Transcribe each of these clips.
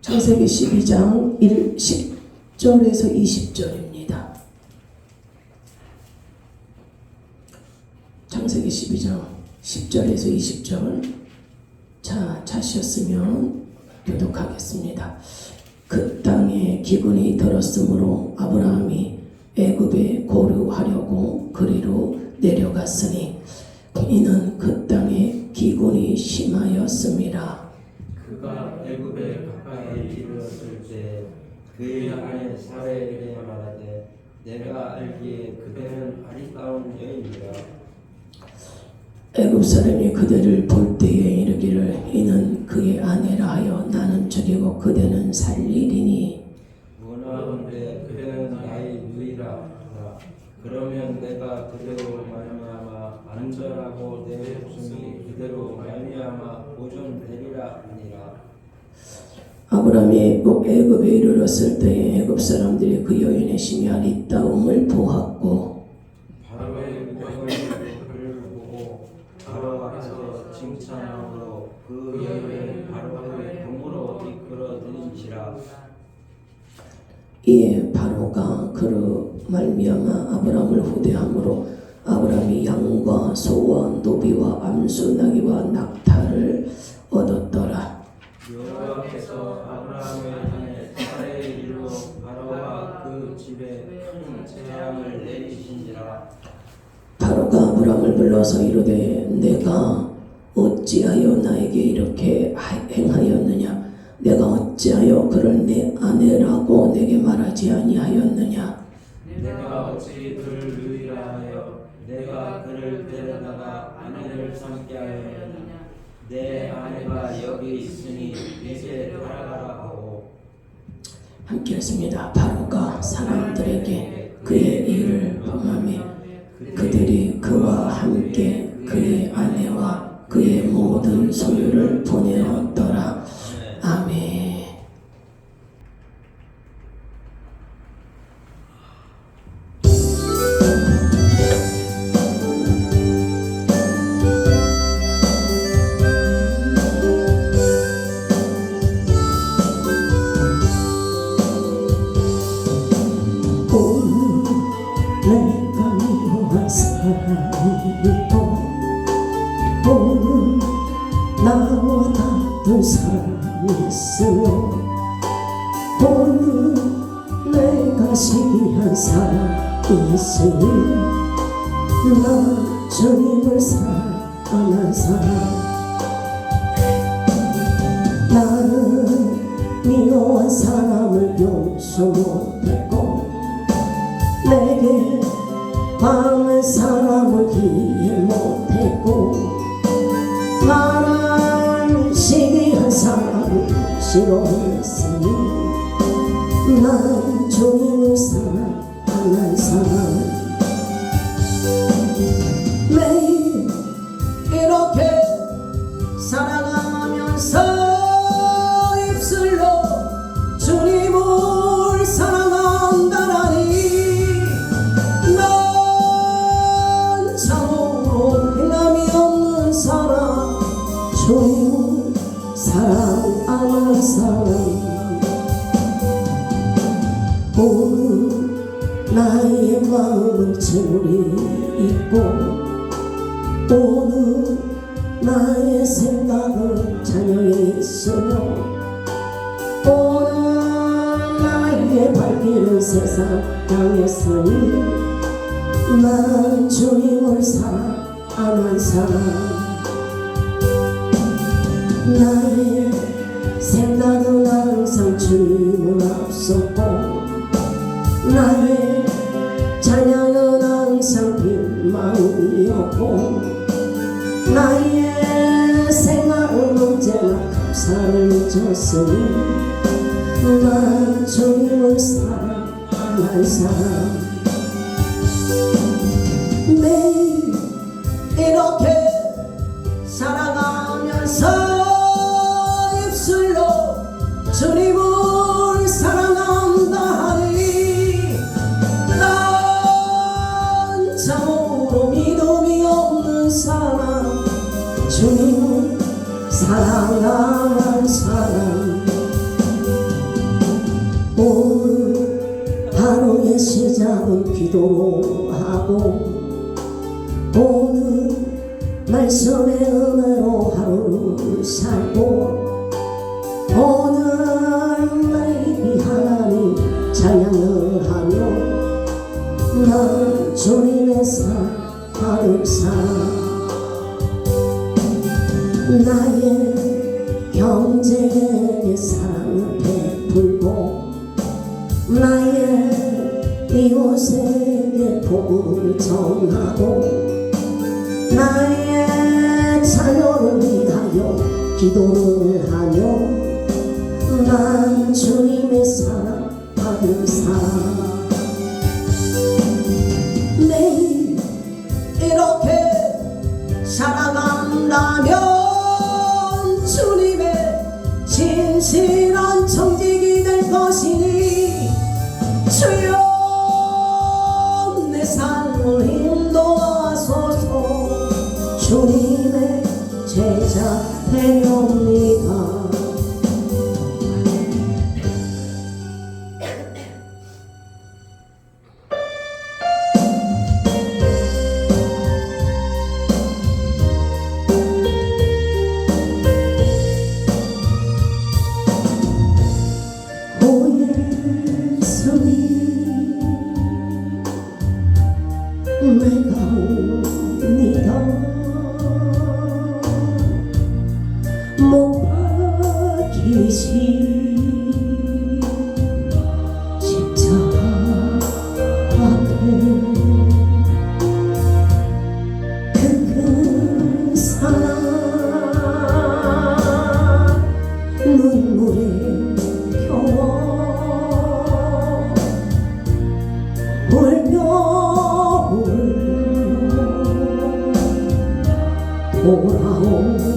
창세기 12장 10절에서 20절입니다. 창세기 12장 10절에서 20절. 자, 찾으셨으면 교독하겠습니다. 그 땅에 기근이 들었으므로 아브라함이 애굽에 거류하려고 그리로 내려갔으니 이는 그 땅에 기근이 심하였음이라. 그가 애굽에 가까이 이르렀을 때 그의 아내 사레에게 말하되 내가 알기에 그대는 아리따운 여인이라. 애굽 사람이 그대를 볼 때에 이르기를 이는 그의 아내라 하여 나는 죽이고 그대는 살리리니 원하건대 그대는 나의 누이라. 그러면 내가 그대로 말미암아 안전하고 내 목숨이 그대로 말미암아 보존되리라 하니라. 아브라함이 애굽에 이르렀을 때에 애굽 사람들이 그 여인의 심히 아리따움을 보았고 바로의 그를 보고 바로 앞에서 칭찬함으로 그 여인을 바로의 동으로 이끌어 들인지라. 이에 바로가 그로 말미암아 아브라함을 후대함으로 아브라함이 양과 소와 노비와 암수 나귀와 낙타를 얻었더라. 여호와께서 아브라함의 아내 사레의 일로 바로와 그 집에 큰 재앙을 내리신지라. 바로가 아브라함을 불러서 이르되 내가 어찌하여 나에게 이렇게 행하였느냐? 내가 어찌하여 그를 내 아내라고 내게 말하지 아니하였느냐? 내가 어찌 그를 누이라 하여 내가 그를 데려다가 아내를 삼게 하였느냐? 내 아내가 여기 있으니 이제 돌아가라 하고. 함께 했습니다. 바로가 사람들에게 그의 일을 범하며 그들이 그와 함께 그의 아내와 그의 모든 소유를 보내었더라. 아멘. 내가 미워한 사람이 있고 오늘 나와 다툰 사람이 있으며 오늘 내가 시기한 사람이 있으니 나 주님을 사랑하는 사람. 나는 미워한 사람을 용서 못했고 내게 많은 사람을 이해 못했고 나를 시기한 사람을 싫어했으니 난 주님을 사랑하는 사람. 매일 이렇게 사랑하면서 입술로 주님을 사랑한다라니 난 참으로 행함이 없는 사람, 주님을 사랑하는 사람. 오늘 나의 마음은 재물이 있고 오늘 나의 생각은 자녀에 있으며 오늘 나의 발길은 세상 향했으니 난 주님을 사랑하는 사람. 나의 생각은 항상 주님을 앞섰고 나의 자녀는 항상 빈마음이었고 나의 생각은 언제나 감사를 줬으니 난 주님을 사랑하는 사람. 매일 이렇게 사랑하면서 입술로 주님을 사랑한다 하니 난 참으로 믿음이 없는 사람, 주님을 사랑하는 사람. 작은 기도로 하고 오늘 말씀의 은혜로 하루를 살고 오늘 나의 하나님 찬양을 하며 나 주님의 사랑 받을 사랑 나의 형제에게 사랑을 베풀고 나의 이웃에게 복음을 전하고 나의 자녀를 위하여 기도를 하며 난 주님의 사랑 받을 사랑 매일 이렇게 살아간다면 주님의 진실한 청직이 될 것이니 주여 내 삶을 인도하소서 주님의 제자 되렵니다. 내가 옵니다. 못 박히신 십자가 앞에 그 큰 사랑 눈물에 겨워 울며 돌아옵니다.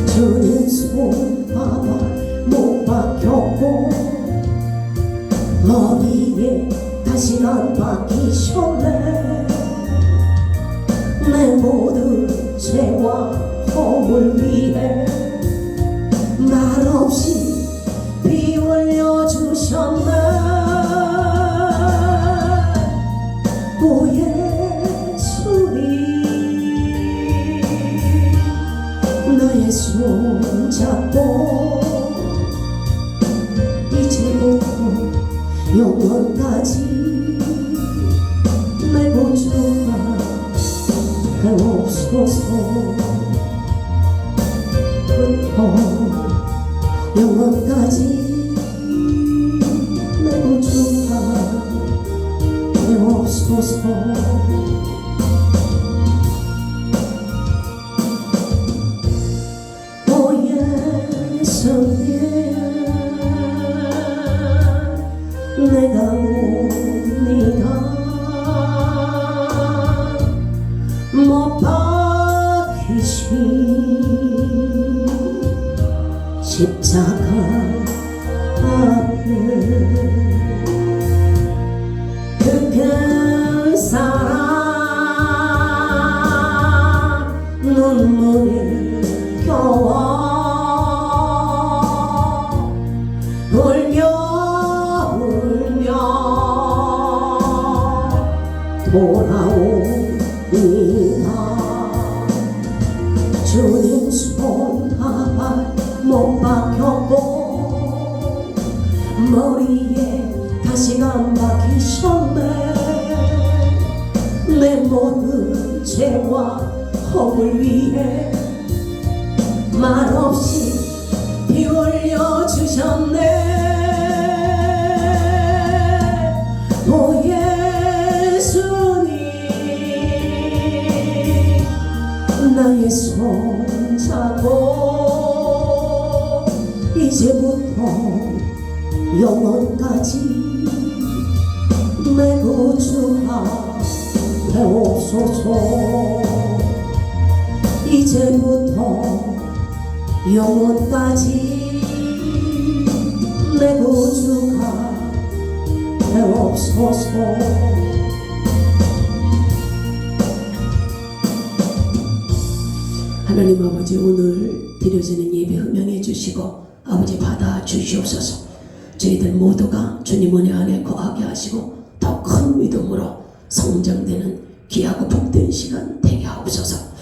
주님 손바닥 못 박혔고 머리에 가시가 박히셨네. 내 모든 죄와 허물 위해 말없이 피 흘려 주셨네. 오 예수님 나의 손 잡고 이제부터 영원까지 내 구주가 되옵소서. 영원까지 내 구주가 되옵소서. 오 예수님 내가 옵니다. 못 박히신 십자가 앞에 그 큰 사랑 눈물에 겨워 울며 돌아옵니다. 주님 손 하발 못 박혔고 머리에 가시가 박히셨네. 내 모든 죄와 허물 위해 말없이 피 흘려 주셨네. 오 예수님 나의 손 잡고 이제부터 영원까지 내 구주가 되옵소서. 이제부터 영원까지 내 구주가 되옵소서. 하나님 아버지 오늘 드려지는 예배 흠명해 주시고 아버지 받아 주시옵소서. 저희들 모두가 주님 은혜 안에 거하게 하시고 더 큰 믿음으로 성장되는 귀하고 복된 시간 되게 하옵소서.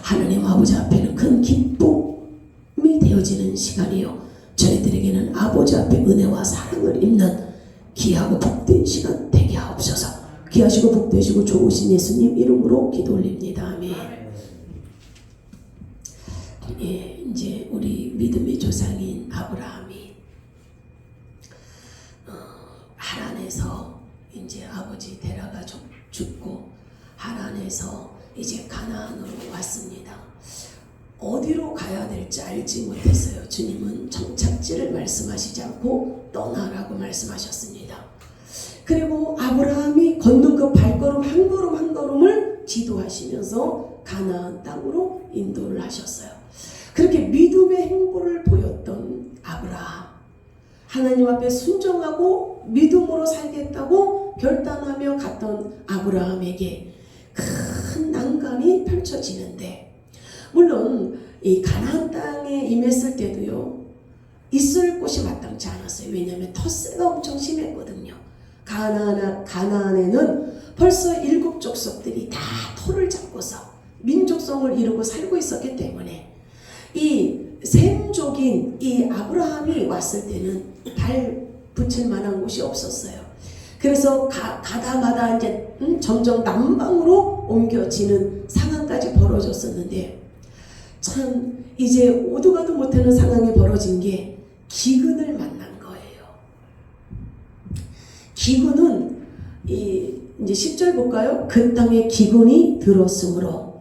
하나님 아버지 앞에는 큰 기쁨이 되어지는 시간이요, 저희들에게는 아버지 앞에 은혜와 사랑을 입는 귀하고 복된 시간 되게 하옵소서. 귀하시고 복되시고 좋으신 예수님 이름으로 기도 올립니다. 아멘. 예, 이제 우리 믿음의 조상인 아브라함이 하란에서 이제 아버지 데려가 죽고 하란에서 이제 가나안으로 왔습니다. 어디로 가야 될지 알지 못했어요. 주님은 정착지를 말씀하시지 않고 떠나라고 말씀하셨습니다. 그리고 아브라함이 걷는 그 발걸음 한 걸음 한 걸음을 지도하시면서 가나안 땅으로 인도를 하셨어요. 그렇게 믿음의 행보를 보였던 아브라함, 하나님 앞에 순종하고 믿음으로 살겠다고 결단하며 갔던 아브라함에게 큰 난관이 펼쳐지는데, 물론 이 가나안 땅에 임했을 때도요, 있을 곳이 마땅치 않았어요. 왜냐하면 텃세가 엄청 심했거든요. 가나안에는 벌써 7 족속들이 다 토를 잡고서 민족성을 이루고 살고 있었기 때문에 이 셈족인 이 아브라함이 왔을 때는 발 붙일 만한 곳이 없었어요. 그래서 가다 이제 점점 남방으로 옮겨지는 상황까지 벌어졌었는데, 참 이제 오도 가도 못하는 상황이 벌어진 게 기근을 만난 거예요. 기근은 이제 10절 볼까요? 그 땅에 기근이 들었으므로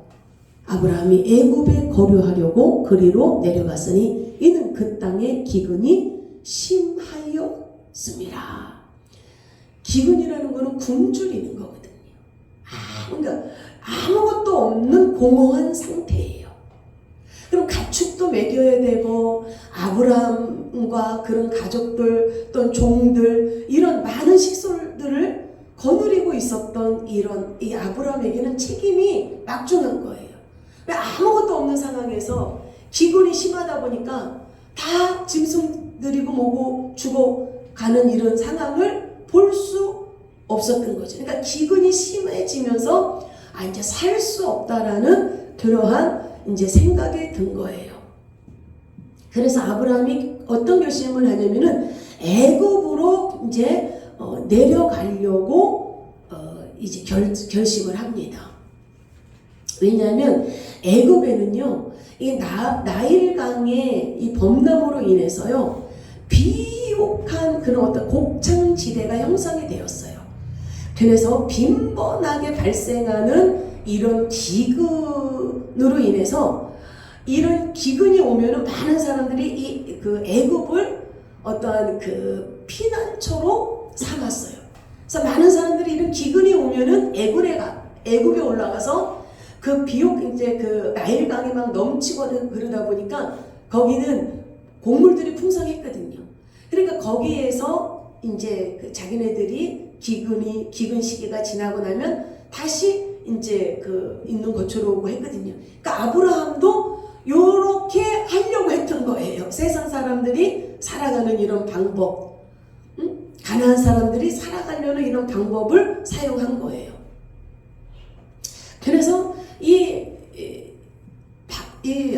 아브라함이 애굽에 거류하려고 그리로 내려갔으니 이는 그 땅에 기근이 심하였습니다. 기근이라는 것은 굶주리는 거거든요. 그러니까 아무것도 없는 공허한 상태예요. 그럼 가축도 먹여야 되고 아브라함과 그런 가족들 또는 종들 이런 많은 식솔들을 거느리고 있었던 이런 이 아브라함에게는 책임이 막중한 거예요. 아무것도 없는 상황에서 기근이 심하다 보니까 다 짐승들이고 뭐고 죽어가는 이런 상황을 볼 수 없었던 거죠. 그러니까 기근이 심해지면서 이제 살 수 없다라는 그러한 이제 생각이 든 거예요. 그래서 아브라함이 어떤 결심을 하냐면은 애굽으로 이제 내려가려고 이제 결심을 합니다. 왜냐하면 애굽에는요, 이 나일강의 이 범람으로 인해서요, 비옥한 그런 어떤 곡창지대가 형성이 되었어요. 그래서 빈번하게 발생하는 이런 기근으로 인해서 이런 기근이 오면은 많은 사람들이 그 애굽을 어떠한 그 피난처로 삼았어요. 그래서 많은 사람들이 이런 기근이 오면은 애굽에 올라가서 그 비옥 이제 그 나일강이 막 넘치고 그러다 보니까 거기는 곡물들이 풍성했거든요. 그러니까 거기에서 이제 그 자기네들이 기근 시기가 지나고 나면 다시 이제 그 있는 거처로 오고 했거든요. 그러니까 아브라함도 요렇게 하려고 했던 거예요. 세상 사람들이 살아가는 이런 방법, 가나안 사람들이 살아가려는 이런 방법을 사용한 거예요. 그래서 이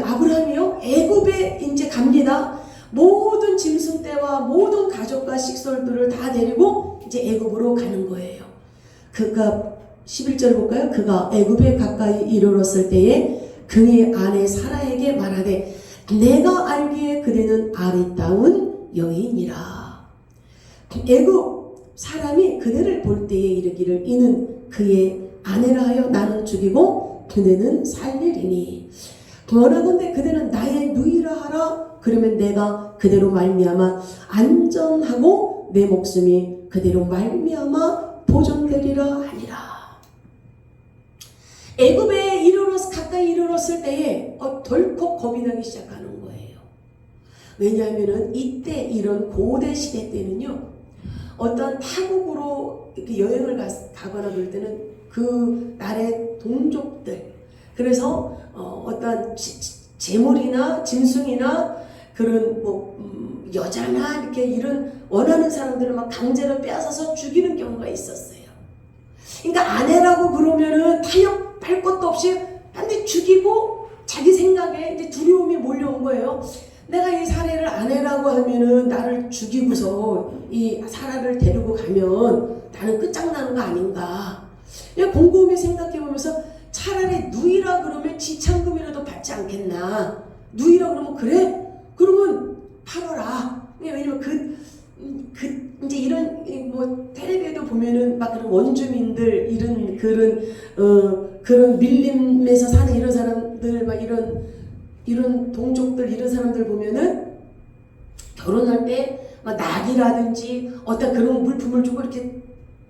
아브라함이요, 애굽에 이제 갑니다. 모든 짐승떼와 모든 가족과 식솔들을 다 데리고 이제 애굽으로 가는 거예요. 그가 11절 볼까요? 그가 애굽에 가까이 이르렀을 때에 그의 아내 사라에게 말하되 내가 알기에 그대는 아리따운 여인이라. 애굽 사람이 그대를 볼 때에 이르기를 이는 그의 아내라 하여 나는 죽이고 그대는 살리리니 원하건대 그대는 나의 누이라 하라. 그러면 내가 그대로 말미암아 안전하고 내 목숨이 그대로 말미암아 보존되리라 하니라. 애굽에 가까이 이르렀을 때에 덜컥 겁이 나기 시작하는 거예요. 왜냐하면은 이때 이런 고대 시대 때는요, 어떤 타국으로 이렇게 여행을 가거나 그럴 때는 그 나라의 동족들, 그래서 어떤 재물이나 짐승이나 그런 뭐 여자나 이렇게 이런 원하는 사람들을 막 강제로 빼앗아서 죽이는 경우가 있었어요. 그러니까 아내라고 그러면은 타협할 것도 없이 반드시 죽이고 자기 생각에 이제 두려움이 몰려온 거예요. 내가 이 사례를 아내라고 하면은 나를 죽이고서 이 사라를 데리고 가면 나는 끝장나는 거 아닌가. 그냥 곰곰이 생각해보면서 차라리 누이라 그러면 지참금이라도 받지 않겠나. 누이라 그러면 그래? 그러면 팔아라. 왜냐면 이제 이런 뭐 텔레비에도 보면은 막 그런 원주민들 이런 그런 밀림에서 사는 이런 사람들 막 이런 동족들 이런 사람들 보면은 결혼할 때 막 낙이라든지 어떤 그런 물품을 주고 이렇게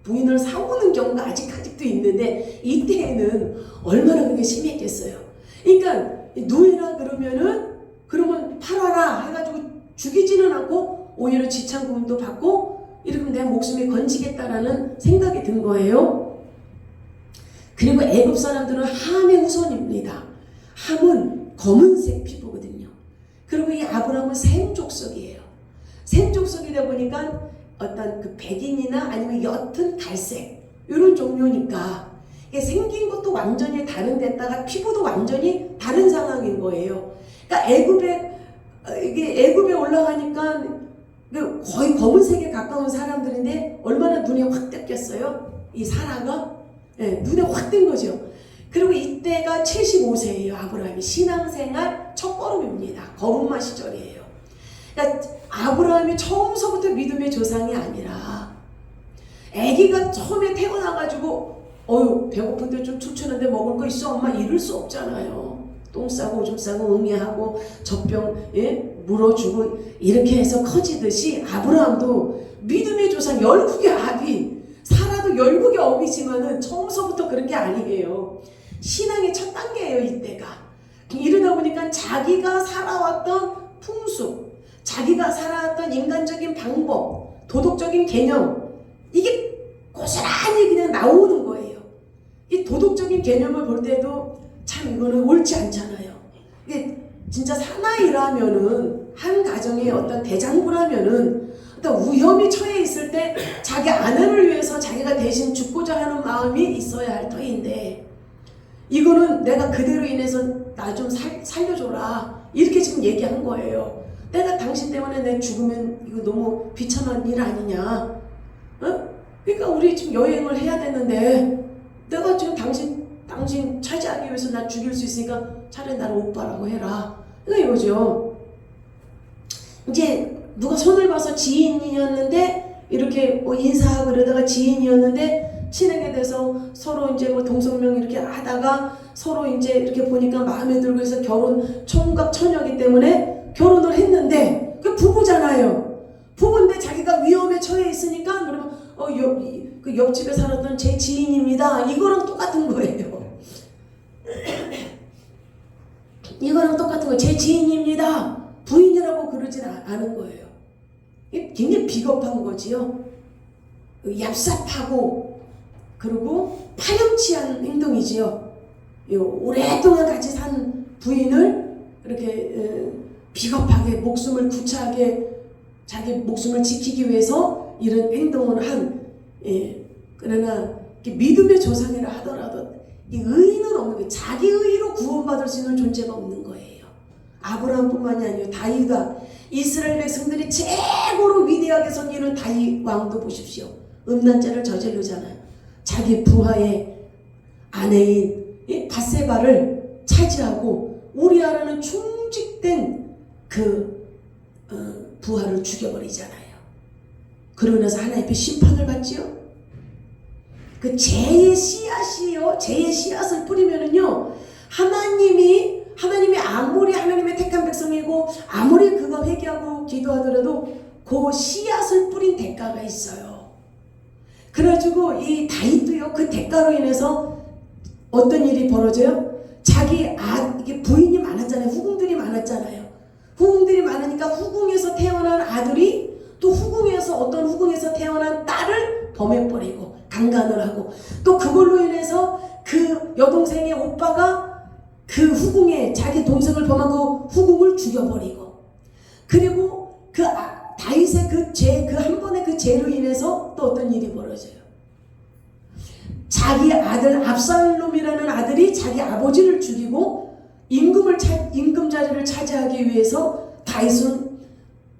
부인을 사오는 경우가 아직도 있는데 이때에는 얼마나 그게 심했겠어요. 그러니까 누이라 그러면 팔아라 해가지고 죽이지는 않고 오히려 지참금도 받고 이러면 내 목숨이 건지겠다라는 생각이 든 거예요. 그리고 애굽 사람들은 함의 후손입니다. 함은 검은색 피부거든요. 그리고 이 아브라함은 샘 족속이에요. 샘 족속이다 보니까 어떤 그 백인이나 아니면 옅은 갈색 이런 종류니까 이게 생긴 것도 완전히 다른 데다가 피부도 완전히 다른 상황인 거예요. 그러니까 애굽에 올라가니까 거의 검은색에 가까운 사람들인데 얼마나 눈에 확 띄었겠어요? 이 사라가 눈에 확 띈 거죠. 그리고 이때가 75세예요. 아브라함이 신앙생활 첫 걸음입니다. 걸음마 시절이에요. 그러니까 아브라함이 처음서부터 믿음의 조상이 아니라 아기가 처음에 태어나가지고 배고픈데 좀 추천한데 먹을 거 있어 엄마 이럴 수 없잖아요. 똥 싸고 오줌 싸고 응애하고 젖병 물어주고 이렇게 해서 커지듯이 아브라함도 믿음의 조상 열국의 아비 사라도 열국의 어미지만은 처음서부터 그런 게 아니에요. 신앙의 첫 단계예요. 이때가. 이러다 보니까 자기가 살아왔던 풍습 자기가 살아왔던 인간적인 방법 도덕적인 개념 이게 고스란히 그냥 나오는 거예요. 이 도덕적인 개념을 볼 때도 참 이거는 옳지 않잖아요. 이게 진짜 사나이라면은 한 가정의 어떤 대장부라면은 어떤 위험이 처해 있을 때 자기 아내를 위해서 자기가 대신 죽고자 하는 마음이 있어야 할 터인데 이거는 내가 그대로 인해서 나 좀 살려줘라 이렇게 지금 얘기한 거예요. 내가 당신 때문에 내 죽으면 이거 너무 비참한 일 아니냐. 그러니까 우리 지금 여행을 해야 되는데 내가 지금 당신 차지하기 위해서 나 죽일 수 있으니까 차라리 나를 오빠라고 해라. 그러니까 이거죠. 이제 누가 손을 봐서 지인이었는데 이렇게 인사하고 그러다가 지인이었는데 친하게 돼서 서로 이제 뭐 동성명 이렇게 하다가 서로 이제 이렇게 보니까 마음에 들고 해서 결혼 총각 처녀이기 때문에 결혼을 했는데 그 부부잖아요. 부부인데 자기가 위험에 처해 있으니까 그러면 그 옆집에 살았던 제 지인입니다. 이거랑 똑같은 거예요. 이거랑 똑같은 거예요. 제 지인입니다. 부인이라고 그러진 않은 거예요. 이게 굉장히 비겁한 거지요. 얍삽하고 그리고 파렴치한 행동이지요. 오랫동안 같이 산 부인을 이렇게 비겁하게 목숨을 구차하게 자기 목숨을 지키기 위해서 이런 행동을 한 그러나 믿음의 조상이라 하더라도 이 의는 없는 거예요. 자기 의로 구원받을 수 있는 존재가 없는 거예요. 아브라함뿐만이 아니요 다윗과 이스라엘 백성들이 최고로 위대하게 섬기는 다윗 왕도 보십시오. 음란죄를 저지르잖아요. 자기 부하의 아내인 밧세바를 차지하고 우리아라는 충직된 그 부하를 죽여버리잖아요. 그러고 나서 하나님 앞에 심판을 받지요. 그 죄의 씨앗이요. 죄의 씨앗을 뿌리면은요. 하나님이 아무리 하나님의 택한 백성이고 아무리 그거 회개하고 기도하더라도 그 씨앗을 뿌린 대가가 있어요. 그래가지고 이 다윗도요. 그 대가로 인해서 어떤 일이 벌어져요? 이게 부인이 많았잖아요. 후궁들이 많았잖아요. 후궁들이 많으니까 후궁에서 태어난 아들이 또 어떤 후궁에서 태어난 딸을 범해버리고 강간을 하고 또 그걸로 인해서 그 여동생의 오빠가 그 후궁에 자기 동생을 범한 그 후궁을 죽여버리고 그리고 그 다윗의 그 한 번의 그 죄로 인해서 또 어떤 일이 벌어져요. 자기 아들 압살롬이라는 아들이 자기 아버지를 죽이고 임금 자리를 차지하기 위해서 다윗은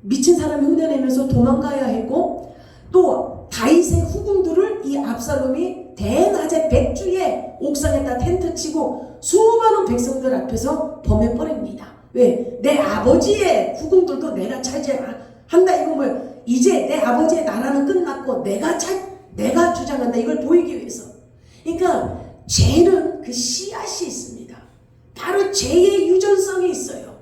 미친 사람 흉내내면서 도망가야 했고, 또 다윗의 후궁들을 이 압살롬이 대낮에 백주에 옥상에다 텐트 치고 수많은 백성들 앞에서 범해 버립니다. 왜? 내 아버지의 후궁들도 내가 차지한다. 이거 뭐예요? 이제 내 아버지의 나라는 끝났고 내가 주장한다. 이걸 보이기 위해서. 그러니까 죄는 그 씨앗이 있습니다. 바로 죄의 유전성이 있어요.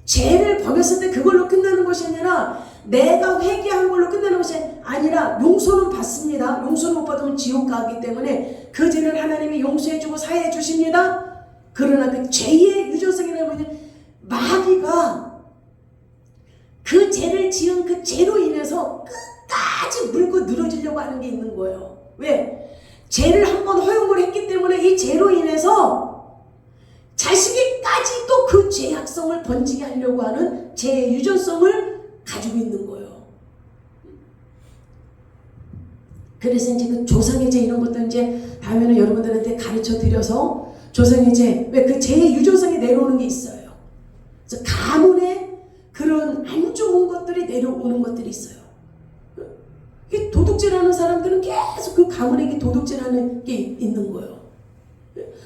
죄를 범했을 때 그걸로 끝나는 것이 아니라, 내가 회개한 걸로 끝나는 것이 아니라 용서는 받습니다. 용서를 못 받으면 지옥 가기 때문에 그 죄를 하나님이 용서해주고 사해해 주십니다. 그러나 그 죄의 유전성이라는 것은 마귀가 그 죄를 지은 그 죄로 인해서 끝까지 물고 늘어지려고 하는 게 있는 거예요. 왜? 죄를 한번 허용을 했기 때문에 이 죄로 인해서 자식에까지 또 그 죄악성을 번지게 하려고 하는 죄의 유전성을 가지고 있는 거예요. 그래서 이제 그 조상의 죄 이런 것도 이제 다음에는 여러분들한테 가르쳐 드려서, 조상의 죄, 왜 그 죄의 유전성이 내려오는 게 있어요. 그래서 가문에 그런 안 좋은 것들이 내려오는 것들이 있어요. 도둑질하는 사람들은 계속 그 가문에게 도둑질하는 게 있는 거예요.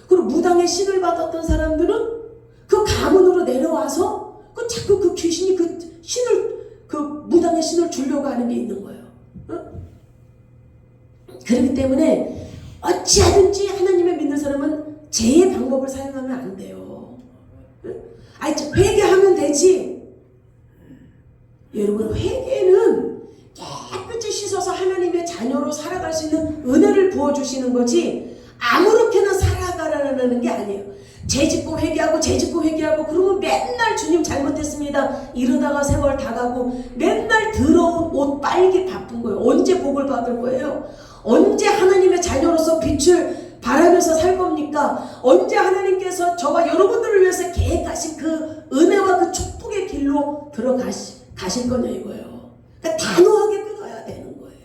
그리고 무당의 신을 받았던 사람들은 그 가문으로 내려와서 자꾸 그 귀신이 그 신을, 그 무당의 신을 주려고 하는 게 있는 거예요. 그렇기 때문에 어찌하든지 하나님을 믿는 사람은 죄의 방법을 사용하면 안 돼요. 아니, 회개하면 되지. 여러분, 회개는 깨끗이 씻어서 하나님의 자녀로 살아갈 수 있는 은혜를 부어주시는 거지, 아무렇게나 살아가라는 게 아니에요. 죄 짓고 회개하고 죄 짓고 회개하고 그러면 맨날 주님 잘못했습니다 이러다가 세월 다 가고 맨날 더러운 옷 빨기 바쁜 거예요. 언제 복을 받을 거예요? 언제 하나님의 자녀로서 빛을 바라면서 살 겁니까? 언제 하나님께서 저와 여러분들을 위해서 계획하신 그 은혜와 그 축복의 길로 가실 거냐 이거예요. 그러니까 단호하게 끊어야 되는 거예요.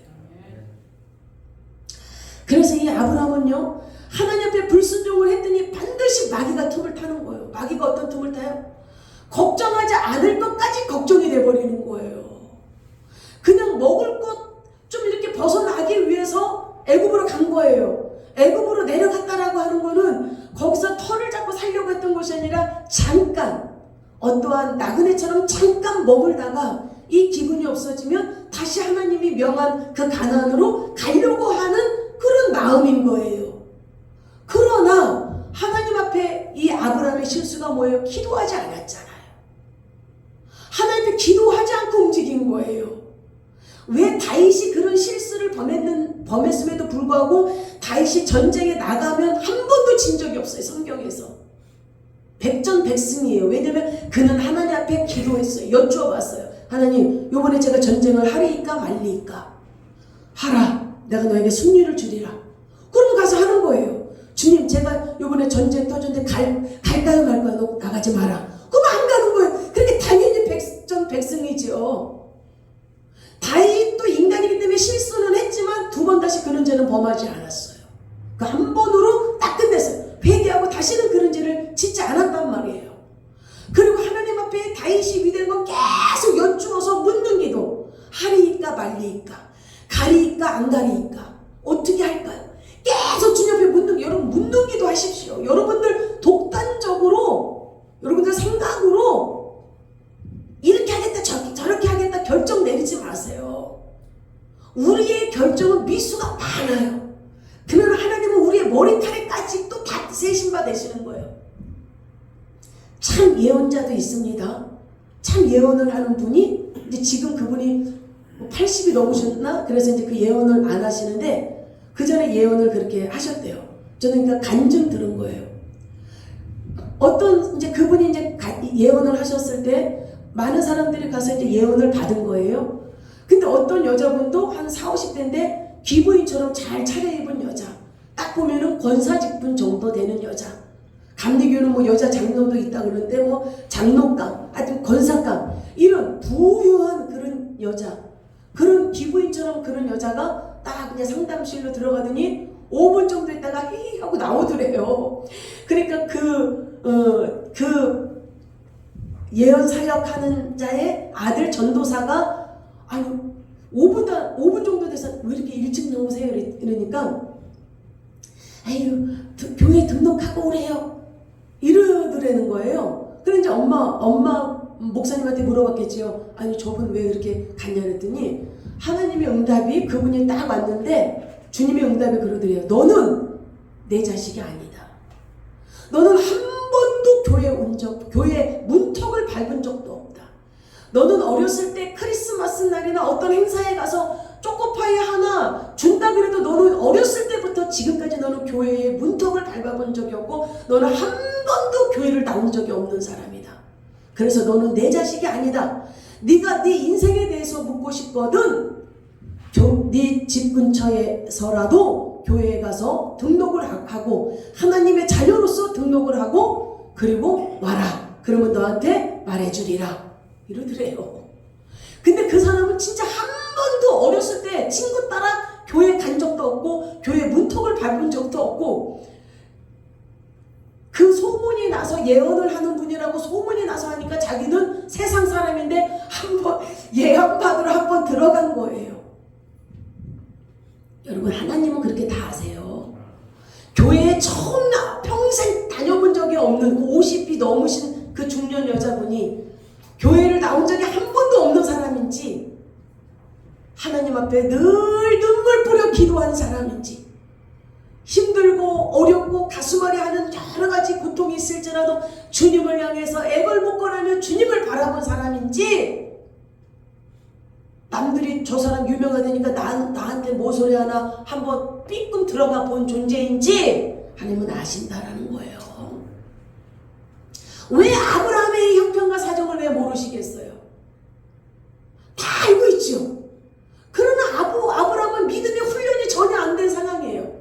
그래서 이 아브라함은요, 하나님 앞에 불순종을 했더니 반드시 마귀가 틈을 타는 거예요. 마귀가 어떤 틈을 타요? 걱정하지 않을 것까지 걱정이 돼버리는 거예요. 그냥 먹을 것 좀 이렇게 벗어나기 위해서 애굽으로 간 거예요. 애굽으로 내려갔다라고 하는 거는 거기서 털을 잡고 살려고 했던 것이 아니라 잠깐, 어떠한 나그네처럼 잠깐 머물다가 이 기분이 없어지면 다시 하나님이 명한 그 가나안으로 가려고 하는 그런 마음인 거예요. 그러나 하나님 앞에 이 아브라함의 실수가 뭐예요? 기도하지 않았잖아요. 하나님 앞에 기도하지 않고 움직인 거예요. 왜 다윗이 그런 실수를 범했음에도 불구하고 다윗이 전쟁에 나가면 한 번도 진 적이 없어요. 성경에서 백전백승이에요. 왜냐면 그는 하나님 앞에 기도했어요. 여쭈어봤어요. 하나님, 요번에 제가 전쟁을 하리이까 말리이까? 하라. 내가 너에게 승리를 주리라. 그럼 가서 하는 거예요. 주님, 제가 요번에 전쟁 터졌는데 갈까요 말까요? 너 나가지 마라. 그럼 안 가는 거예요. 그렇게 당연히 백전백승이죠. 다윗도 인간이기 때문에 실수는 했지만 두 번 다시 그런 죄는 범하지 않았어요. 그 한 번으로 딱 끝냈어요. 회개하고 다시는 그런 죄를 짓지 않았단 말이에요. 그리고 하나님 앞에 다윗이 위대한 건 계속 여쭈어서 묻는 기도. 하리이까 말리이까? 가리이까 안 가리이까? 어떻게 할까요? 계속 주님 앞에 여러분 묻는 기도 하십시오. 여러분들 독단적으로, 여러분들 생각으로 이렇게 하겠다 저렇게 하겠다 결정 내리지 마세요. 우리의 결정은 미수가 많아요. 그러나 하나님은 우리의 머리카락까지 또 다 세신 바 되시는 거예요. 참 예언자도 있습니다. 참 예언을 하는 분이, 이제 지금 그분이 80이 넘으셨나? 그래서 이제 그 예언을 안 하시는데 그 전에 예언을 그렇게 하셨대요. 저는 그러니까 간증 들은 거예요. 어떤 이제 그분이 이제 예언을 하셨을 때 많은 사람들이 가서 이제 예언을 받은 거예요. 근데 어떤 여자분도 한 40, 50대인데 귀부인처럼 잘 차려입은 여자, 딱 보면은 권사직분 정도 되는 여자, 감리교는 뭐 여자 장로도 있다 그러는데 뭐 장로감, 하여튼 권사감, 이런 부유한 그런 여자, 그런 기부인처럼 그런 여자가 딱 그냥 상담실로 들어가더니 5분 정도 있다가 히히 하고 나오더래요. 그러니까 그 예언 사역하는 자의 아들 전도사가 아니 5분 정도 돼서 왜 이렇게 일찍 나오세요? 이러니까 아유 교회 등록하고 오래요. 이러더라는 거예요. 그래 이제 엄마 목사님한테 물어봤겠지요. 아니 저분 왜 그렇게 갔냐 그랬더니 하나님의 응답이 그분이 딱 왔는데 주님의 응답이 그러더래요. 너는 내 자식이 아니다. 너는 한 번도 교회 문턱을 밟은 적도 없다. 너는 어렸을 때 크리스마스 날이나 어떤 행사에 가서 초코파이 하나 준다 그래도 너는 어렸을 때부터 지금까지 너는 교회의 문턱을 밟아본 적이 없고 너는 한 번도 교회를 나온 적이 없는 사람이다. 그래서 너는 내 자식이 아니다. 네가 네 인생에 대해서 묻고 싶거든 네 집 근처에서라도 교회에 가서 등록을 하고 하나님의 자녀로서 등록을 하고 그리고 와라. 그러면 너한테 말해주리라. 이러더래요. 근데 그 사람은 진짜 한 번도 어렸을 때 친구 따라 교회 간 적도 없고 교회 문턱을 밟은 적도 없고 그 소문이 나서 예언을 하는 분이라고 소문이 나서 하니까 자기는 세상 사람인데 한번 예언 받으러 한번 들어간 거예요. 여러분 하나님은 그렇게 다 아세요. 교회에 처음 평생 다녀본 적이 없는 그 50이 넘으신 그 중년 여자분이 교회를 나온 적이 한 번도 없는 사람인지 하나님 앞에 늘 눈물 뿌려 기도한 사람인지 힘들고 어렵고 가슴앓이 하는 여러 가지 고통이 있을지라도 주님을 향해서 애걸복걸하며 주님을 바라본 사람인지 남들이 저 사람 유명하다니까 나한테 모소리 하나 한번 삐끔 들어가 본 존재인지 하나님은 아신다라는 거예요. 왜 아브라함의 형편과 사정을 왜 모르시겠어요? 다 알고 있죠. 그러나 아브라함은 믿음의 훈련이 전혀 안 된 상황이에요.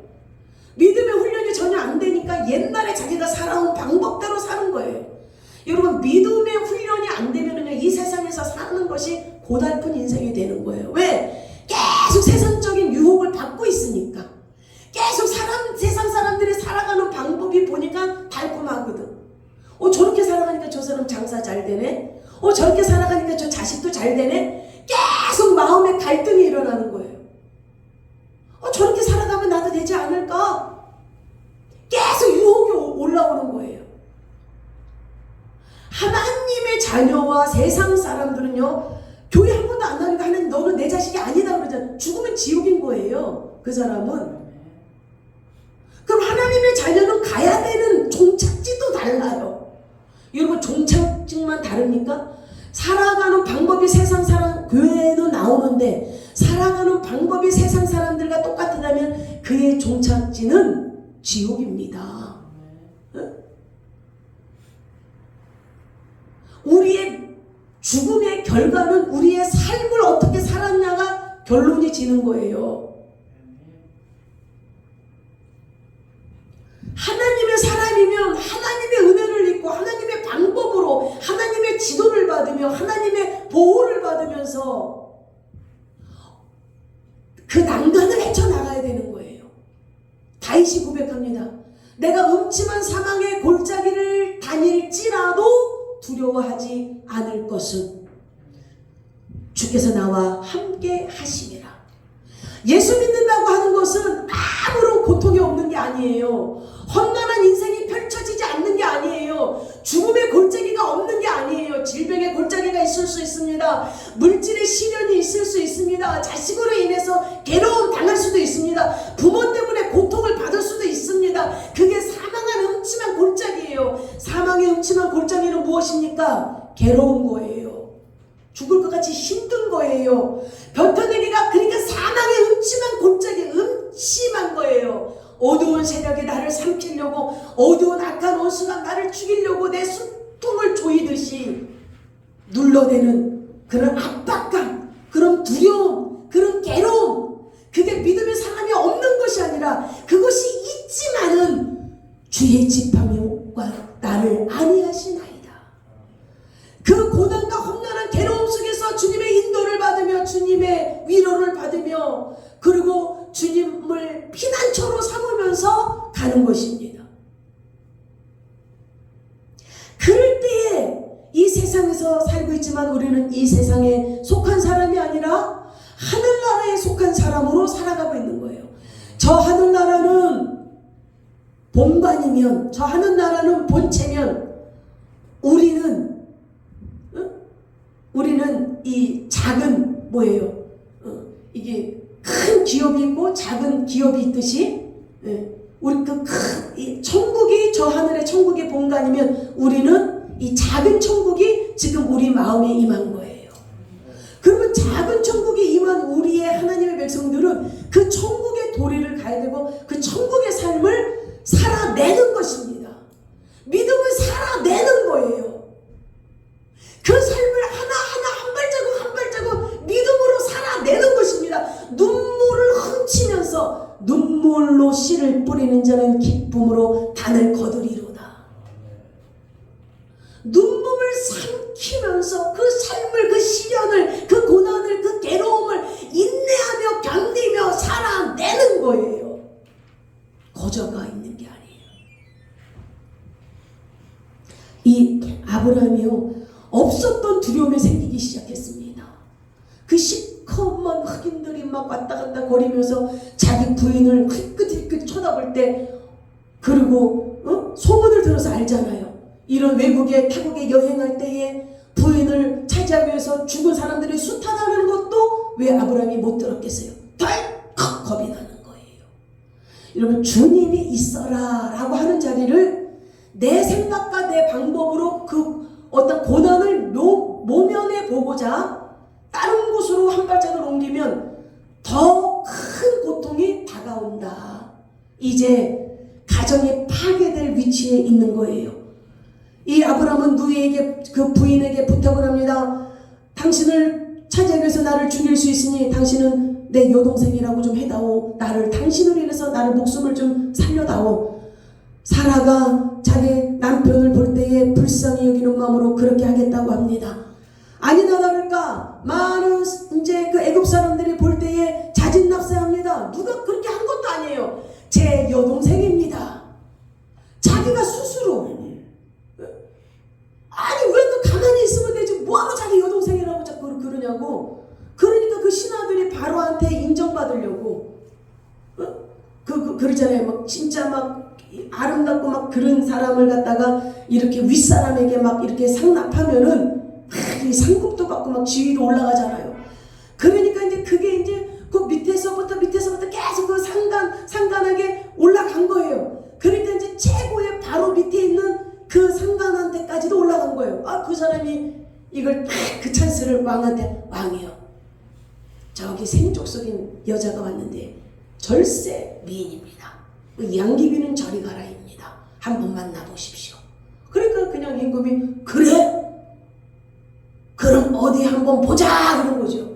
믿음의 훈련이 전혀 안 되니까 옛날에 자기가 살아온 방법대로 사는 거예요. 여러분 믿음의 훈련이 안 되면은요 이 세상에서 사는 것이 고달픈 인생이 되는 거예요. 왜? 계속 세상적인 유혹을 받고 있으니까. 계속 세상 사람들이 살아가는 방법이 보니까 달콤하거든. 저렇게 살아가니까 저 사람 장사 잘 되네. 저렇게 살아가니까 저 자식도 잘 되네. 계속 마음에 갈등이 일어나는 거예요. 저렇게 살아가면 나도 되지 않을까? 계속 유혹이 올라오는 거예요. 하나님의 자녀와 세상 사람들은요 교회 한 번도 안 다니고 하나님 너는 내 자식이 아니다 그러잖아요. 죽으면 지옥인 거예요. 그 사람은. 그럼 하나님의 자녀는 가야 되는 종착지도 달라요. 여러분 종착지만 다릅니까? 살아가는 방법이 세상 사람 교회에는 나오는데 살아가는 방법이 세상 사람들과 똑같다면 그의 종착지는 지옥입니다. 우리의 죽음의 결과는 우리의 삶을 어떻게 살았냐가 결론이 지는 거예요. 하나님의 사람이면 하나님의 은혜를 입고 하나님의 방법으로 하나님의 지도를 받으며 하나님의 보호를 받으면서 그 난간을 헤쳐나가야 되는 거예요. 다윗이 고백합니다. 내가 음침한 사망의 골짜기를 다닐지라도 두려워하지 않을 것은 주께서 나와 함께 하심이라. 예수 믿는다고 하는 것은 아무런 고통이 없는 게 아니에요. 험난한 인생이 펼쳐지지 않는 게 아니에요. 죽음의 골짜기가 없는 게 아니에요. 질병의 골짜기가 있을 수 있습니다. 물질의 시련이 있을 수 있습니다. 자식으로 인해서 괴로움 당할 수도 있습니다. 부모 때문에 고통을 받을 수도 있습니다. 그게 사망한 음침한 골짜기예요. 사망의 음침한 골짜기는 무엇입니까? 괴로운 거예요. 죽을 것 같이 힘든 거예요. 버텨내기가 그러니까 사망의 음침한 골짜기 음침한 거예요. 어두운 세력이 나를 삼키려고 어두운 악한 원수가 나를 죽이려고 내 숨통을 조이듯이 눌러대는 그런 압박감, 그런 두려움, 그런 괴로움, 그게 믿음의 사람이 없는 것이 아니라 그것이 있지만은 주의 지팡이와 나를 안위하시나이다. 그 기도하며 그리고 주님을 피난처로 삼으면서 가는 것입니다. 그럴 때에 이 세상에서 살고 있지만 우리는 이 세상에 속한 사람이 아니라 하늘나라에 속한 사람으로 살아가고 있는 거예요. 저 하늘나라는 본관이면, 저 하늘나라는 본체면 우리는 이 작은 뭐예요? 이게 큰 기업이 있고 작은 기업이 있듯이, 우리 그 큰 천국이 저 하늘의 천국의 본관이면 우리는 이 작은 천국이 지금 우리 마음에 임한 거예요. 그러면 작은 천국에 임한 우리의 하나님의 백성들은 그 천국의 도리를 가야 되고 그 천국의 삶을 살아내는 것입니다. 믿음을 살아내는 거예요. 그 삶을 하나하나 한 발자국 믿음으로 살아내는 것입니다. 눈물을 훔치면서 눈물로 씨를 뿌리는 자는 기쁨으로 단을 거두리로다. 눈물을 삼키면서 그 삶을, 그 시련을, 그 고난을, 그 괴로움을 인내하며 견디며 살아내는 거예요. 거저가 있는 게 아니에요. 이 아브라함이요, 없었던 두려움이 생기기 시작했습니다. 그 시커먼 흑인들이 막 왔다 갔다 거리면서 자기 부인을 힐끗힐끗 쳐다볼 때, 그리고 소문을 들어서 알잖아요. 이런 외국에 타국에 여행할 때에 부인을 차지하기 위해서 죽은 사람들이 수탄하는 것도 왜 아브라함이 못 들었겠어요? 덜컥 겁이 나는 거예요. 여러분, 주님이 있어라 라고 하는 자리를 내 생각과 내 방법으로 그 어떤 고난을 모면해 보고자 다른 곳으로 한 발짝을 옮기면 더 큰 고통이 다가온다. 이제 가정이 파괴될 위치에 있는 거예요. 이 아브라함은 누이에게, 그 부인에게 부탁을 합니다. 당신을 차지하기 위해서 나를 죽일 수 있으니 당신은 내 여동생이라고 좀 해다오. 나를 당신으로 인해서 나를 목숨을 좀 살려다오. 사라가 자기 남편을 볼 때에 불쌍히 여기는 마음으로 그렇게 하겠다고 합니다. 아니나 다를까 많은 이제 그 애굽 사람들이 볼 때에 자진납세합니다. 누가 그렇게 한 것도 아니에요. 제 여동생입니다. 자기가 스스로, 아니 왜 너 가만히 있으면 되지 뭐하러 자기 여동생이라고 자꾸 그러냐고. 그러니까 그 신하들이 바로한테 인정받으려고 그러잖아요. 막 진짜 막 아름답고 막 그런 사람을 갖다가 이렇게 윗사람에게 막 이렇게 상납하면은 막 상급도 받고 막 지위로 올라가잖아요. 그러니까 이제 그게 이제 그 밑에서부터 계속 그 상간하게 올라간 거예요. 그러니까 이제 최고의 바로 밑에 있는 그 상관한테까지도 올라간 거예요. 아, 그 사람이 이걸 딱 그 찬스를 왕한테, 왕이요, 저기 생족 속인 여자가 왔는데 절세 미인입니다. 양귀비는 저리 가라입니다. 한번 만나보십시오. 그러니까 그냥 임금이 그래? 그럼 어디 한번 보자 그런 거죠.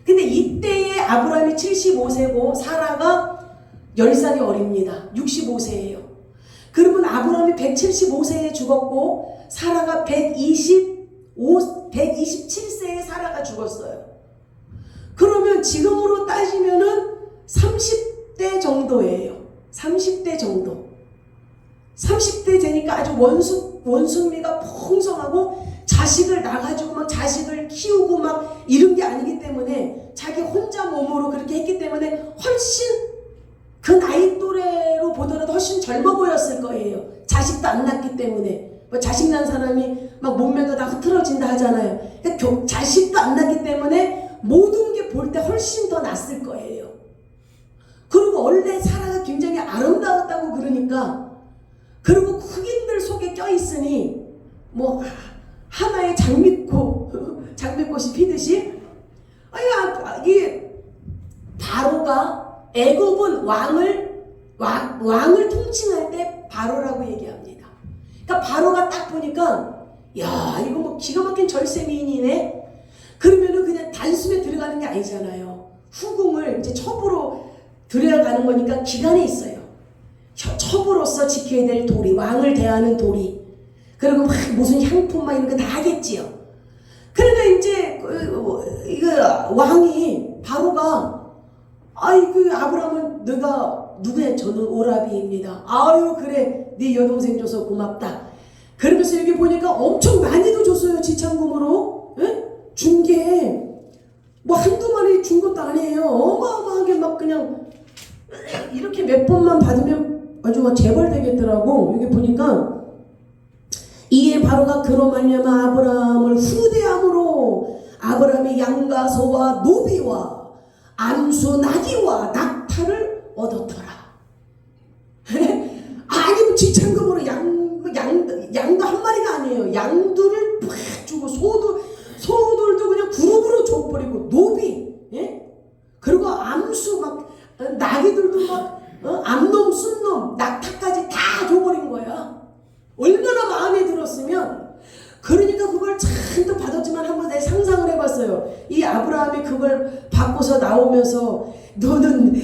근데 이때에 아브라함이 75세고 사라가 10살이 어립니다. 65세예요. 그러면 아브라함이 175세에 죽었고 사라가 127세에 사라가 죽었어요. 그러면 지금으로 따지면은 30대 정도예요. 30대 정도. 30대 되니까 아주 원숭미가 풍성하고 자식을 낳아가지고 막 자식을 키우고 막 이런 게 아니기 때문에 자기 혼자 몸으로 그렇게 했기 때문에 훨씬 그 나이 또래로 보더라도 훨씬 젊어 보였을 거예요. 자식도 안 낳기 때문에. 뭐 자식 낳은 사람이 막 몸매도 다 흐트러진다 하잖아요. 그러니까 자식도 안 낳기 때문에 모든 게 볼 때 훨씬 더 낫을 거예요. 그리고 원래 사라가 굉장히 아름다웠다고 그러니까, 그리고 흑인들 속에 껴있으니 뭐 하나의 장미꽃이 피듯이, 이게 바로가 애굽은 왕을 통칭할 때 바로라고 얘기합니다. 그러니까 바로가 딱 보니까 야, 이거 뭐 기가 막힌 절세미인이네. 그러면은 그냥 단숨에 들어가는 게 아니잖아요. 후궁을 이제 첩으로 들여가는 거니까 기간이 있어요. 첩으로서 지켜야 될 도리, 왕을 대하는 도리. 그리고 막 무슨 향품 막 이런 거 다 하겠지요. 그러니까 이제 이거 왕이 바로가 제가 누구야? 저는 오라비입니다. 아유 그래 네 여동생 줘서 고맙다. 그러면서 여기 보니까 엄청 많이도 줬어요. 지참금으로. 준 게 뭐 한두 마리 준 것도 아니에요. 어마어마하게 막 그냥 이렇게 몇 번만 받으면 아주 막 재벌 되겠더라고. 여기 보니까 이에 바로가 그로 말미암아 아브라함을 후대함으로 아브라함의 양과 소와 노비와 암수 나귀와 낙타를 얻었더라. 아니 뭐 지참금으로 양도 한 마리가 아니에요. 양들을 팍 주고 소들도 그냥 그룹으로 줘버리고 노비, 그리고 암수 막 나귀들도 막 암놈 순놈 낙타까지 다 줘버린 거야. 얼마나 마음에 들었으면. 그러니까 그걸 잔뜩 받았지만 한번 내가 상상을 해봤어요. 이 아브라함이 그걸 받고서 나오면서 너는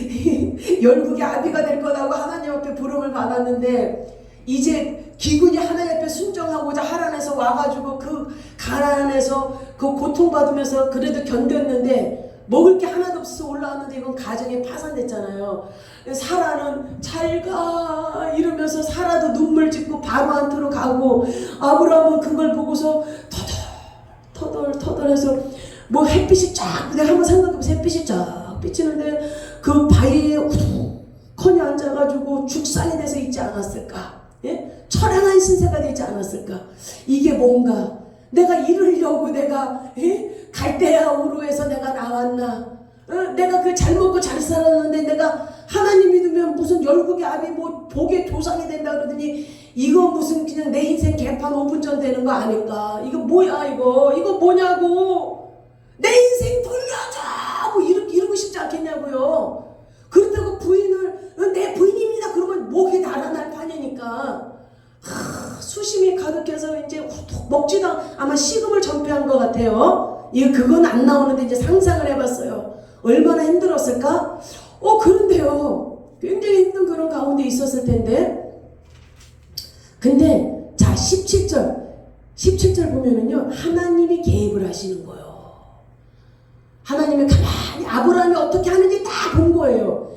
열국의 아비가 될 거라고 하나님 앞에 부름을 받았는데 이제 기근이 하나님 앞에 순종하고자 하란에서 와가지고 그 가난에서 그 고통받으면서 그래도 견뎠는데 먹을 게 하나도 없어서 올라왔는데 이건 가정이 파산됐잖아요. 사라는 잘가 이러면서 사라도 눈물 짓고 바로한테로 가고 아브라함은 그걸 보고서 터덜해서 뭐 햇빛이 쫙 내가 한번 생각해보세요. 햇빛이 쫙 비치는데 그 바위에 우두커니 앉아가지고 죽상이 돼서 있지 않았을까? 처량한 신세가 되지 않았을까? 이게 뭔가 내가 이루려고 내가 갈대아 우르에서 내가 나왔나? 내가 그 잘 먹고 잘 살았는데 내가 하나님 믿으면 무슨 열국의 아비 뭐 복의 조상이 된다 그러더니 이거 무슨 그냥 내 인생 개판 5분 전 되는 거 아닐까? 이거 뭐야 이거 뭐냐고? 내 인생 돌려줘! 뭐 이러고 싶지 않겠냐고요. 그렇다고 부인을 내 부인입니다 그러면 목이 달아날 판이니까 수심이 가득해서 이제 후둑 먹지도 아마 식음을 전폐한 것 같아요. 그건 안 나오는데 이제 상상을 해봤어요. 얼마나 힘들었을까? 그런데요. 굉장히 힘든 그런 가운데 있었을 텐데. 근데 자 17절 보면은요. 하나님이 개입을 하시는 거예요. 하나님이 가만히 아브라함이 어떻게 하는지 다 본 거예요.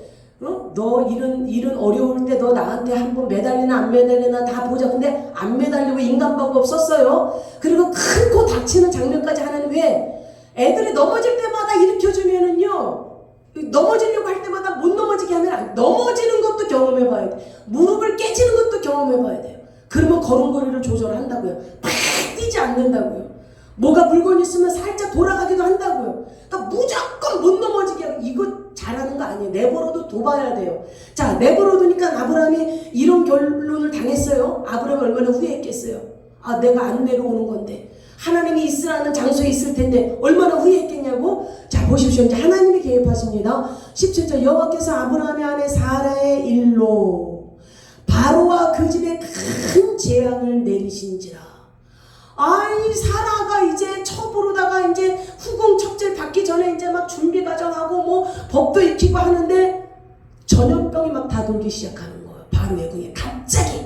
너 이런 어려울 때 너 나한테 한번 매달리나 안 매달리나 다 보자. 근데 안 매달리고 인간 방법 썼어요. 그리고 큰 코 닥치는 장면까지 하나님 왜? 애들이 넘어질 때마다 일으켜주면은요. 넘어지려고 할 때마다 못 넘어지게 하면 안 돼. 넘어지는 것도 경험해봐야 돼. 무릎을 깨지는 것도 경험해봐야 돼요. 그러면 걸음걸이를 조절한다고요. 팍 뛰지 않는다고요. 뭐가 물건이 있으면 살짝 돌아가기도 한다고요. 그러니까 무조건 못 넘어지게 하고 이거 잘하는 거 아니에요. 내버려도 둬봐야 돼요. 자, 내버려두니까 아브라함이 이런 결론을 당했어요. 아브라함이 얼마나 후회했겠어요. 내가 안 내려오는 건데 하나님이 있으라는 장소에 있을 텐데 얼마나 후회했겠냐고. 자, 보십시오. 이제 하나님이 개입하십니다. 17절 여호와께서 아브라함의 아내 사라의 일로 바로와 그 집에 큰 재앙을 내리신지라. 아니 사라가 이제 처부르다가 이제 후궁 척질 받기 전에 이제 막 준비 과정하고 뭐 법도 익히고 하는데 전염병이 막 다 돌기 시작하는 거예요. 바로의 궁에 갑자기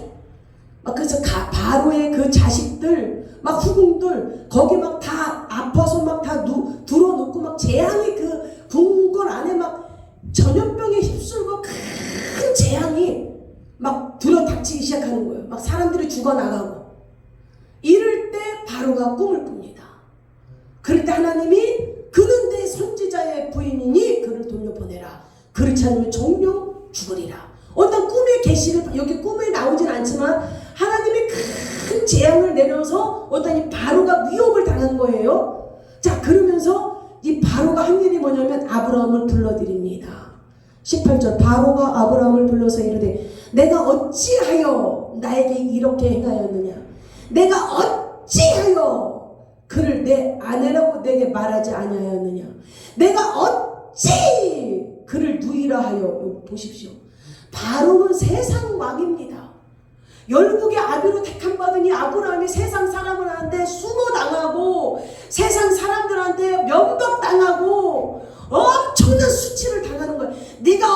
막 그래서 바로의 그 자식들 막 후궁들 거기 막 다 아파서 막 다 들어놓고 막 재앙이 그 궁궐 안에 막 전염병에 휩쓸고 큰 재앙이 막 들어닥치기 시작하는 거예요. 막 사람들이 죽어나가고. 이럴 때 바로가 꿈을 꿉니다. 그럴 때 하나님이 그는 내 선지자의 부인이니 그를 돌려보내라. 그렇지 않으면 정령 죽으리라. 어떤 꿈의 계시를 여기 꿈에 나오진 않지만 하나님이 큰 재앙을 내려서 어떤 이 바로가 위협을 당한 거예요. 자, 그러면서 이 바로가 한 일이 뭐냐면 아브라함을 불러드립니다. 18절 바로가 아브라함을 불러서 이르되 내가 어찌하여 나에게 이렇게 행하였느냐. 내가 어찌하여 그를 내 아내라고 내게 말하지 아니하였느냐. 내가 어찌 그를 누이라 하여. 보십시오. 바로는 세상 왕입니다. 열국의 아비로 택함받은 이 아브라함이 세상 사람들한테 수모당하고 세상 사람들한테 면박당하고 엄청난 수치를 당하는 거야. 네가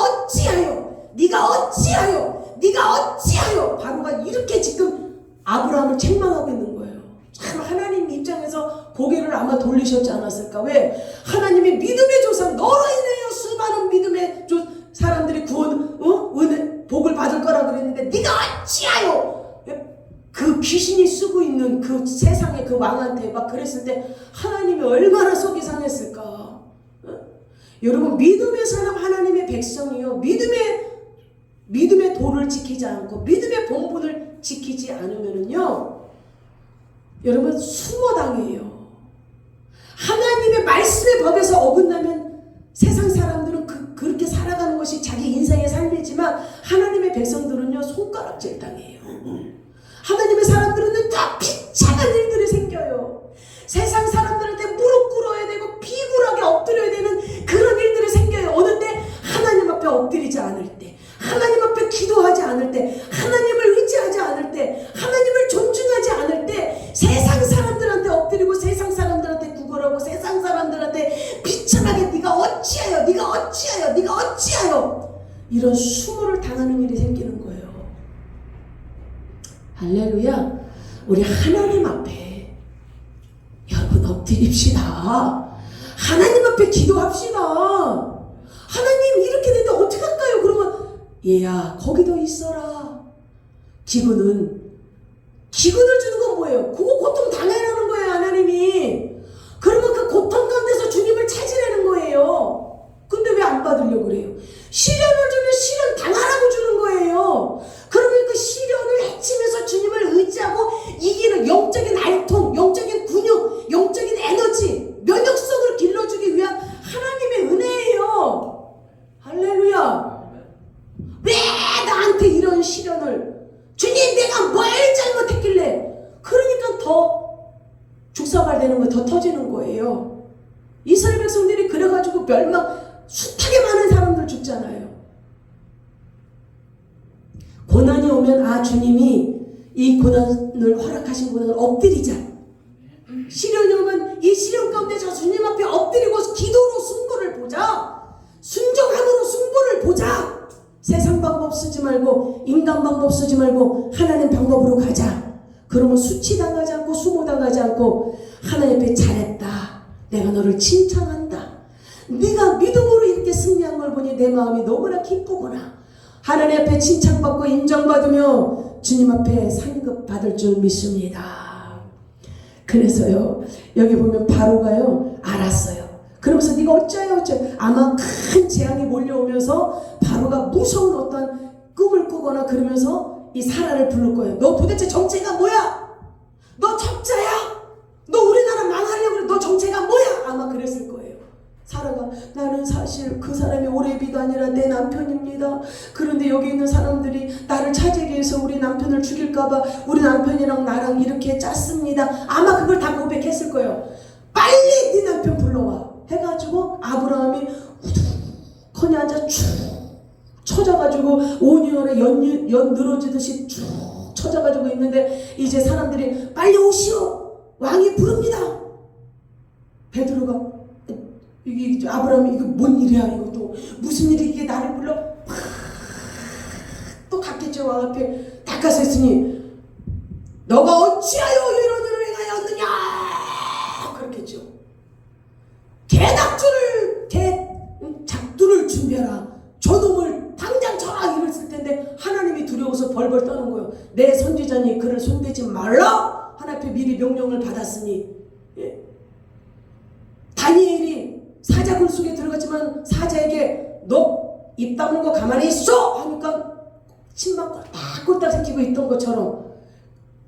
어찌하여 바로가 이렇게 지금 아브라함을 책망하고 있는 거예요. 참 하나님 입장에서 고개를 아마 돌리셨지 않았을까. 왜? 하나님의 믿음의 조상 너로 인하여 수많은 믿음의 사람들이 구원 그 왕한테 막 그랬을 때 하나님이 얼마나 속이 상했을까. 여러분, 믿음의 사람, 하나님의 백성이요, 믿음의 도를 지키지 않고 믿음의 본분을 지키지 않으면은요, 여러분 숨어 당해요. 하나님의 말씀의 법에서 어긋나면 세상 사람들은 그렇게 살아가는 것이 자기 인생의 삶이지만 하나님의 백성들은요, 손가락질 당해요. 하나님의 사람들은요, 다 비참한 일들이 생겨요. 세상 사람들한테 무릎 꿇어야 되고 비굴하게 엎드려야 되는 그런 일들이 생겨요. 어느 때 하나님 앞에 엎드리지 않을 때, 하나님 앞에 기도하지 않을 때, 하나님을 의지하지 않을 때, 하나님을 존중하지 않을 때 세상 사람들한테 엎드리고 세상 사람들한테 구걸하고 세상 사람들한테 비참하게 네가 어찌하여, 네가 어찌하여, 네가 어찌하여, 이런 수모를 당하는 일이 생기는 거예요. 할렐루야. 우리 하나님 앞에 여러분 엎드립시다. 하나님 앞에 기도합시다. 하나님 이렇게 되는데 어떡할까요? 그러면 얘야 거기도 있어라. 기근을 주는 건 뭐예요? 그거 고통 당하라는 거예요. 하나님이. 그러면 그 고통 가운데서 주님을 찾으라는 거예요. 근데 왜 안 받으려고 그래요? 시련을 주면 시련 당하라고 주는 거예요. 그러면 그 시련을 헤치면서 주님을 의지하고 이기는 영적인 알통, 영적인 근육, 영적인 에너지, 면역성을 길러주기 위한 하나님의 은혜예요. 할렐루야. 왜 나한테 이런 시련을, 주님 내가 뭘 잘못했길래, 그러니까 더 죽사발되는 거예요. 더 터지는 거예요. 이스라엘 백성들이 그래가지고 숱하게 많은 사람들 죽잖아요. 고난이 오면 주님이 이 고난을 허락하신 고난을 엎드리자. 시련이 오면 이 시련 가운데 저 주님 앞에 엎드리고 기도로 승부를 보자. 순종함으로 승부를 보자. 세상 방법 쓰지 말고 인간 방법 쓰지 말고 하나님 방법으로 가자. 그러면 수치당하지 않고 수모당하지 않고 하나님 앞에 잘했다. 내가 너를 칭찬한다. 네가 믿음으로 이렇게 승리한 걸 보니 내 마음이 너무나 기쁘구나. 하나님 앞에 칭찬받고 인정받으며 주님 앞에 상급받을 줄 믿습니다. 그래서요, 여기 보면 바로가요 알았어요. 그러면서 네가 어쩌요 아마 큰 재앙이 몰려오면서 바로가 무서운 어떤 꿈을 꾸거나 그러면서 이 사라를 부를 거예요. 너 도대체 정체가 뭐야? 너 적자야? 너 우리나라 망하려고 그래? 너 정체가 뭐야? 아마 그랬을 거예요. 사라가, 나는 사실 그 사람이 오레비가 아니라 내 남편입니다. 그런데 여기 있는 사람들이 나를 차지하기 위해서 우리 남편을 죽일까봐 우리 남편이랑 나랑 이렇게 짰습니다. 아마 그걸 다 고백했을 거예요. 빨리 네 남편 불러와 해가지고 아브라함이 우두커니 앉아 쭉 쳐져가지고 온유월에 연 늘어지듯이 쭉 쳐져가지고 있는데 이제 사람들이 빨리 오시오, 왕이 부릅니다. 베드로가, 이게 아브라함이 이거 뭔 일이야, 이거 또 무슨 일이 이게 나를 불러? 또 갔겠죠. 왕 앞에 딱 가서 했으니 너가 어찌하여 이런 일을 행하였느냐 그렇겠죠. 작두를 준비하라. 저놈을 당장 쳐라 이랬을 텐데 하나님이 두려워서 벌벌 떠는 거예요. 내 선지자니 그를 손대지 말라. 하나님 앞에 미리 명령을 받았으니. 예? 다니엘이 사자 굴 속에 들어갔지만 사자에게 너 입 다문 거 가만히 있어 하니까 침만 꼴딱꼴딱 새끼고 있던 것처럼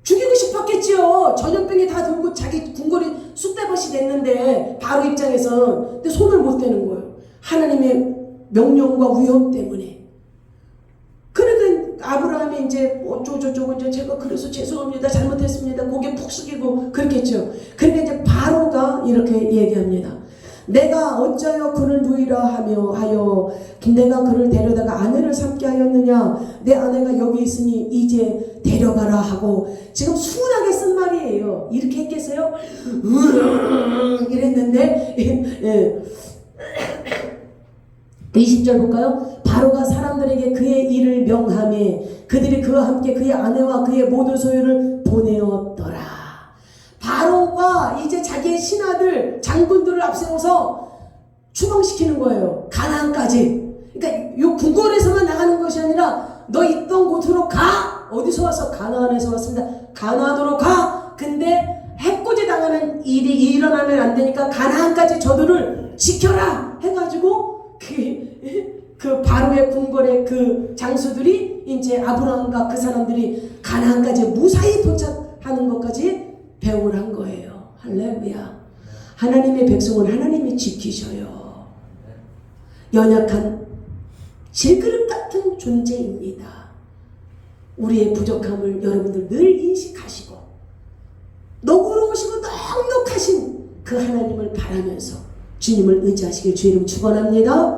죽이고 싶었겠지요. 전염병이 다 돌고 자기 궁궐이 쑥대밭이 됐는데 바로 입장에선 근데 손을 못 대는 거예요. 하나님의 명령과 위험 때문에. 그러니까 아브라함이 이제 어쩌고저쩌고 이제 제가 그래서 죄송합니다, 잘못했습니다, 고개 푹 숙이고 그렇겠죠. 그러니까 이제 바로가 이렇게 얘기합니다. 내가 어찌하여 그를 누이라 하여 내가 그를 데려다가 아내를 삼게 하였느냐. 내 아내가 여기 있으니 이제 데려가라 하고 지금 순하게 쓴 말이에요. 이렇게 했겠어요? 이랬는데 예. 20절 볼까요? 바로가 사람들에게 그의 일을 명하매 그들이 그와 함께 그의 아내와 그의 모든 소유를 보내었더라. 바로가 이제 자기의 신하들 장군들을 앞세워서 추방시키는 거예요. 가나안까지. 그러니까 요 궁궐에서만 나가는 것이 아니라 너 있던 곳으로 가. 어디서 와서? 가나안에서 왔습니다. 가나안으로 가. 근데 해코지 살아가는 일이 일어나면 안 되니까 가나안까지 저들을 지켜라 해가지고 그 바로의 궁궐의 그 장수들이 이제 아브라함과 그 사람들이 가나안까지 무사히 도착하는 것까지 배웅을 한 거예요. 할렐루야. 하나님의 백성은 하나님이 지키셔요. 연약한 질그릇 같은 존재입니다. 우리의 부족함을 여러분들 늘 인식하시고 너그러우시고 넉넉하신 그 하나님을 바라면서 주님을 의지하시길 주의 이름 축원합니다.